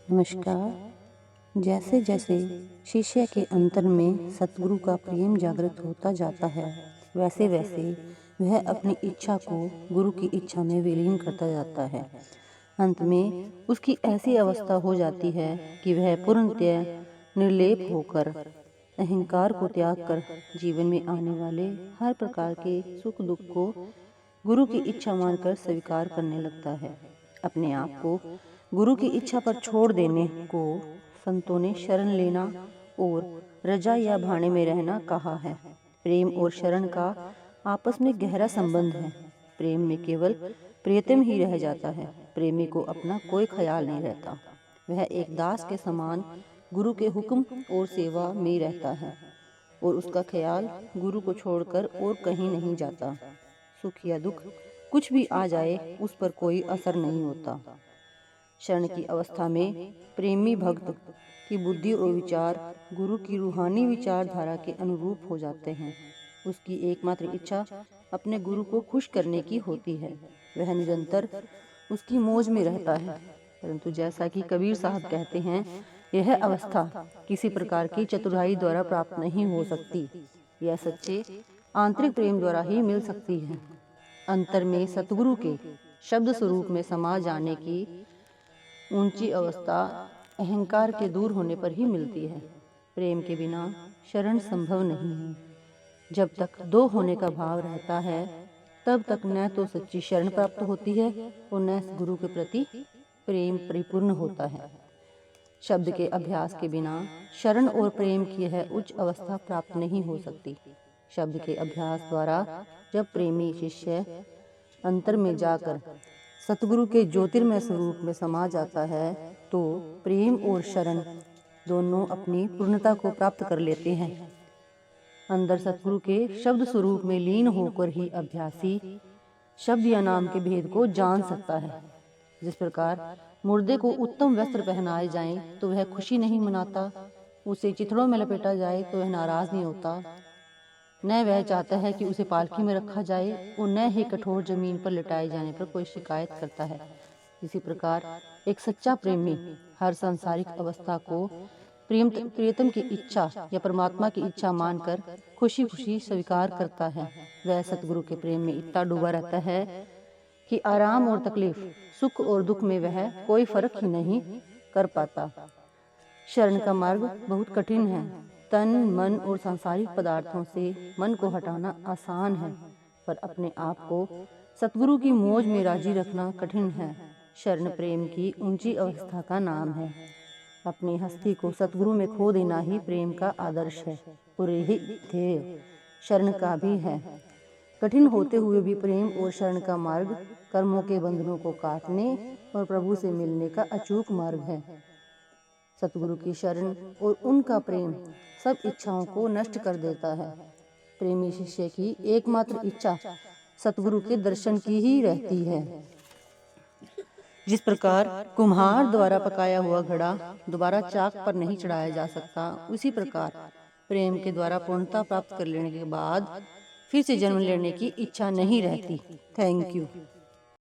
नमस्कार। जैसे जैसे शिष्य के अंतर में सतगुरु का प्रेम जागृत होता जाता है, वैसे वैसे वह अपनी इच्छा को गुरु की इच्छा में विलीन करता जाता है। अंत में उसकी ऐसी अवस्था हो जाती है कि वह पूर्णतः निर्लेप होकर अहंकार को त्याग कर जीवन में आने वाले हर प्रकार के सुख दुख को गुरु की इच्छा मानकर स्वीकार करने लगता है। अपने आप को गुरु की इच्छा पर छोड़ देने को संतों ने शरण लेना और रजा या भाने में रहना कहा है। प्रेम और शरण का आपस में गहरा संबंध है। प्रेम में केवल प्रियतम ही रह जाता है। प्रेमी को अपना कोई ख्याल नहीं रहता। वह एक दास के समान गुरु के हुक्म और सेवा में रहता है और उसका ख्याल गुरु को छोड़कर और कहीं नहीं जाता। सुख या दुख कुछ भी आ जाए, उस पर कोई असर नहीं होता। शरण की अवस्था में प्रेमी भक्त की बुद्धि और विचार गुरु की रूहानी विचारधारा के अनुरूप हो जाते हैं। उसकी एकमात्र इच्छा अपने गुरु को खुश करने की होती है। वह निरंतर उसकी मौज में रहता है। परंतु जैसा कि कबीर साहब कहते हैं, यह अवस्था किसी प्रकार की चतुराई द्वारा प्राप्त नहीं हो सकती। यह सच्चे आंतरिक प्रेम द्वारा ही मिल सकती है। अंतर में सतगुरु के शब्द स्वरूप में समा जाने की ऊंची अवस्था अहंकार के दूर होने पर ही मिलती है। प्रेम के बिना शरण संभव नहीं है। जब तक दो होने का भाव रहता है, तब तक न तो सच्ची शरण प्राप्त होती है और न गुरु के प्रति प्रेम परिपूर्ण होता है। शब्द के अभ्यास के बिना शरण और प्रेम की यह उच्च अवस्था प्राप्त नहीं हो सकती। शब्द के अभ्यास द्वारा जब प्रेमी शिष्य अंतर में जाकर सतगुरु के ज्योतिर्मय स्वरूप में समा जाता है, तो प्रेम और शरण दोनों अपनी पूर्णता को प्राप्त कर लेते हैं। अंदर सतगुरु के शब्द स्वरूप में लीन होकर ही अभ्यासी शब्द या नाम के भेद को जान सकता है। जिस प्रकार मुर्दे को उत्तम वस्त्र पहनाए जाएं तो वह खुशी नहीं मनाता, उसे चिथड़ों में लपेटा जाए तो वह नाराज नहीं होता, न वह चाहता है कि उसे पालकी में रखा जाए और न ही कठोर जमीन पर लिटाए जाने पर कोई शिकायत करता है। इसी प्रकार एक सच्चा प्रेमी हर सांसारिक अवस्था को प्रियतम की इच्छा या परमात्मा की इच्छा मानकर खुशी खुशी स्वीकार करता है। वह सतगुरु के प्रेम में इतना डूबा रहता है कि आराम और तकलीफ, सुख और दुख में वह कोई फर्क ही नहीं कर पाता। शरण का मार्ग बहुत कठिन है। तन मन और सांसारिक पदार्थों से मन को हटाना आसान है, पर अपने आप को सतगुरु की मौज में राजी रखना कठिन है। शरण प्रेम की ऊंची अवस्था का नाम है। अपनी हस्ती को सतगुरु में खो देना ही प्रेम का आदर्श है और यही ध्येय शरण का भी है। कठिन होते हुए भी प्रेम और शरण का मार्ग कर्मों के बंधनों को काटने और प्रभु से मिलने का अचूक मार्ग है। सतगुरु की शरण और उनका प्रेम सब इच्छाओं को नष्ट कर देता है। प्रेमी शिष्य की एकमात्र इच्छा सतगुरु के दर्शन की ही रहती है। जिस प्रकार कुम्हार द्वारा पकाया हुआ घड़ा दोबारा चाक पर नहीं चढ़ाया जा सकता, उसी प्रकार प्रेम के द्वारा पूर्णता प्राप्त कर लेने के बाद फिर से जन्म लेने की इच्छा नहीं रहती। Thank you.